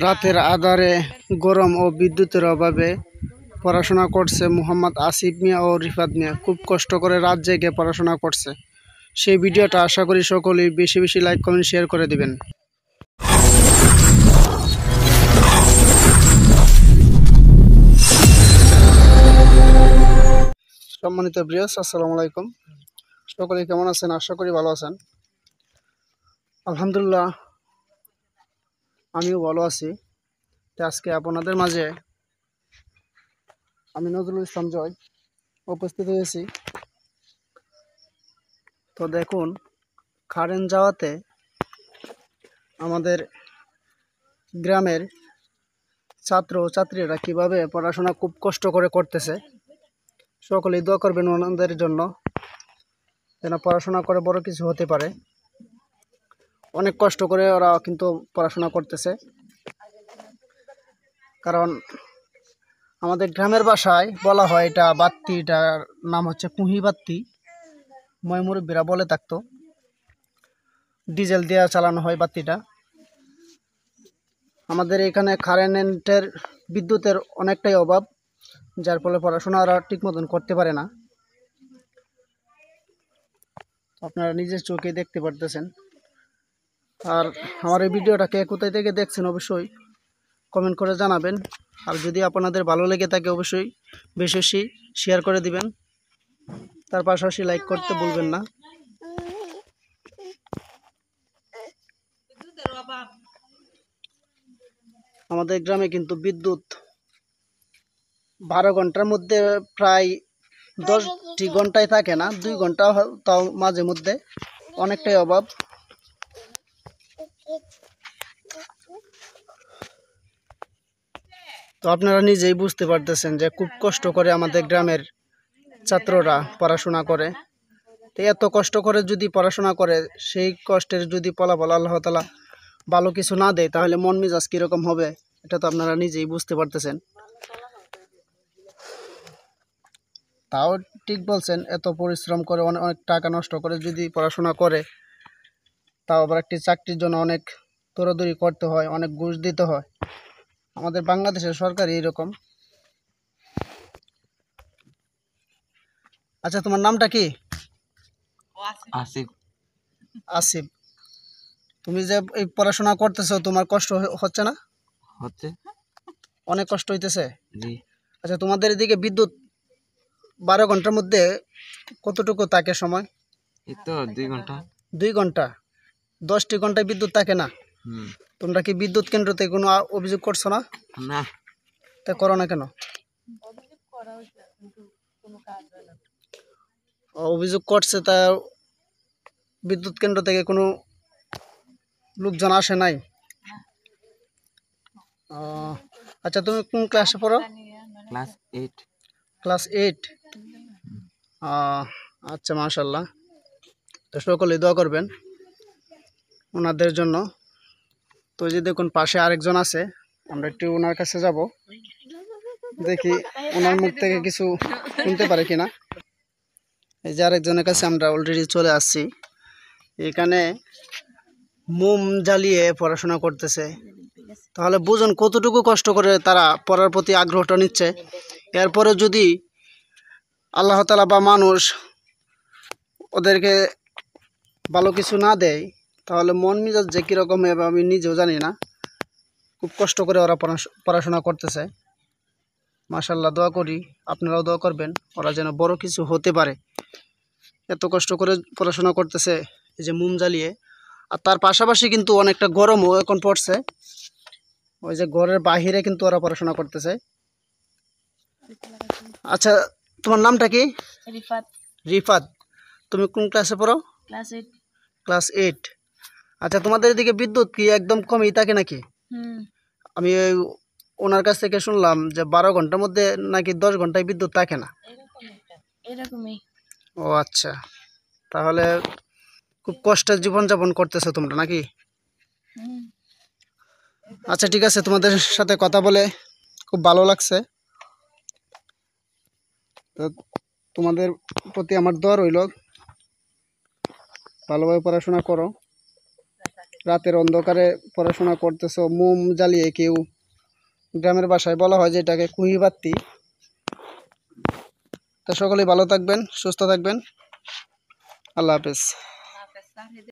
রাতের আঁধারে গরম ও বিদ্যুতের অভাবে পড়াশোনা করছে মোহাম্মদ আসিফ মিয়া ও রিফাত মিয়া। খুব কষ্ট করে রাত জেগে পড়াশোনা করছে। সেই ভিডিওটা আশা করি সকলেই বেশি বেশি লাইক কমেন্ট শেয়ার করে দিবেন। সম্মানিত ভিউয়ার্স, আসসালামু আলাইকুম। সকলে কেমন আছেন? আশা করি ভালো আছেন। আলহামদুলিল্লাহ, আমিও ভালো আছি। আজকে আপনাদের মাঝে আমি নজরুল ইসলাম জয় উপস্থিত হয়েছি। তো দেখুন, কারেন্ট যাওয়াতে আমাদের গ্রামের ছাত্র ও ছাত্রীরা কিভাবে পড়াশোনা খুব কষ্ট করে করতেছে। সকলেই দোয়া করবেন ওনাদের জন্য, যেন পড়াশোনা করে বড় কিছু হতে পারে। অনেক কষ্ট করে ওরা কিন্তু পড়াশোনা করতেছে, কারণ আমাদের গ্রামের ভাষায় বলা হয় এটা বাত্তিটার নাম হচ্ছে কুহি বাত্তি। মুরব্বীরা বলে থাকতো, ডিজেল দিয়ে চালানো হয় বাত্তিটা। আমাদের এখানে কারেন্টের বিদ্যুতের অনেকটাই অভাব, যার ফলে পড়াশোনা ওরা ঠিক মতন করতে পারে না। আপনারা নিজের চোখে দেখতে পারতেছেন। আর আমার এই ভিডিওটাকে কোথায় থেকে দেখছেন অবশ্যই কমেন্ট করে জানাবেন। আর যদি আপনাদের ভালো লেগে থাকে অবশ্যই বেশি শেয়ার করে দিবেন। তার পাশাপাশি লাইক করতে ভুলবেন না। আমাদের গ্রামে কিন্তু বিদ্যুৎ 12 ঘন্টার মধ্যে প্রায় 10টি ঘন্টায় থাকে না, 2 ঘন্টা তাও মাঝে মধ্যে, অনেকটাই অভাব। তো আপনারা নিজেই বুঝতে পারতেছেন যে খুব কষ্ট করে আমাদের গ্রামের ছাত্ররা পড়াশোনা করে। তো এত কষ্ট করে যদি পড়াশোনা করে, সেই কষ্টের যদি ফলাফল আল্লাহ তাআলা ভালো কিছু না দেয়, তাহলে মন মেজাজ কীরকম হবে এটা তো আপনারা নিজেই বুঝতে পারতেছেন। তাও ঠিক বলছেন, এত পরিশ্রম করে অনেক টাকা নষ্ট করে যদি পড়াশোনা করে, তাও আবার একটি চাকরির জন্য অনেক দৌড়াদৌড়ি করতে হয়, অনেক ঘুষ দিতে হয়। আমাদের বাংলাদেশের সরকারই এরকম। আচ্ছা, তোমার নামটা কি? আসিফ। আসিফ। তুমি যে এই পড়াশোনা করতেছো, তোমার কষ্ট হচ্ছে না? হচ্ছে। অনেক কষ্ট হইতেছে? জি। আচ্ছা, তোমাদের এদিকে বিদ্যুৎ 12 ঘন্টার মধ্যে কতটুকু থাকে সময়? এই তো 2 ঘন্টা। 2 ঘন্টা? 10টি ঘন্টায় বিদ্যুৎ থাকে না? তোমরা কি বিদ্যুৎ কেন্দ্রতে কোনো অভিযোগ করছো না? না। তা করো না কেন? অভিযোগ করছে, তা বিদ্যুৎ কেন্দ্র থেকে কোনো লোকজন আসে নাই? আচ্ছা, তুমি কোন ক্লাসে পড়ো? ক্লাস 8। ক্লাস 8? আচ্ছা, মাশাআল্লাহ। তো সকলে দোয়া করবেন ওনাদের জন্য। তো যে দেখুন, পাশে আরেকজন আছে, আমরা একটু ওনার কাছে যাব, দেখি ওনার মুখ থেকে কিছু শুনতে পারে কিনা। এই যে আরেকজনের কাছে আমরা অলরেডি চলে আসছি। এখানে মোম জ্বালিয়ে পড়াশোনা করতেছে। তাহলে বুঝুন কতটুকু কষ্ট করে তারা পড়ার প্রতি আগ্রহটা নিচ্ছে। এরপরে যদি আল্লাহ তাআলা বা মানুষ ওদেরকে ভালো কিছু না দেয়, তাহলে মন মেজাজ যে কীরকম হবে আমি নিজেও জানি না। খুব কষ্ট করে ওরা পড়াশোনা করতেছে। মাশাআল্লাহ, দোয়া করি আপনারাও দোয়া করবেন ওরা যেন বড় কিছু হতে পারে। এত কষ্ট করে পড়াশোনা করতেছে, এই যে মোম জ্বালিয়ে। আর তার পাশাপাশি কিন্তু অনেকটা গরমও এখন পড়ছে। ওই যে ঘরের বাহিরে কিন্তু ওরা পড়াশোনা করতেছে। আচ্ছা, তোমার নামটা কি? রিফাত। রিফাত। তুমি কোন ক্লাসে পড়ো? ক্লাস 8। ক্লাস 8? আচ্ছা, তোমাদের এদিকে বিদ্যুৎ কি একদম কমই থাকে নাকি? আমি ওনার কাছ থেকে শুনলাম যে 12 ঘন্টার মধ্যে নাকি 10 ঘন্টায় বিদ্যুৎ থাকে না। এরকমই। ও আচ্ছা, তাহলে খুব কষ্টের জীবনযাপন করতেছো তোমরা নাকি? আচ্ছা, ঠিক আছে, তোমাদের সাথে কথা বলে খুব ভালো লাগছে। তো তোমাদের প্রতি আমার দোয়া রইল, ভালোভাবে পড়াশোনা করো। রাতের অন্ধকারে পড়াশোনা করতেছো, মোম জ্বালিয়ে কেউ, গ্রামের ভাষায় বলা হয় যে এটাকে কুহি বাত্তি। তো সকলেই ভালো থাকবেন, সুস্থ থাকবেন। আল্লাহ হাফেজ।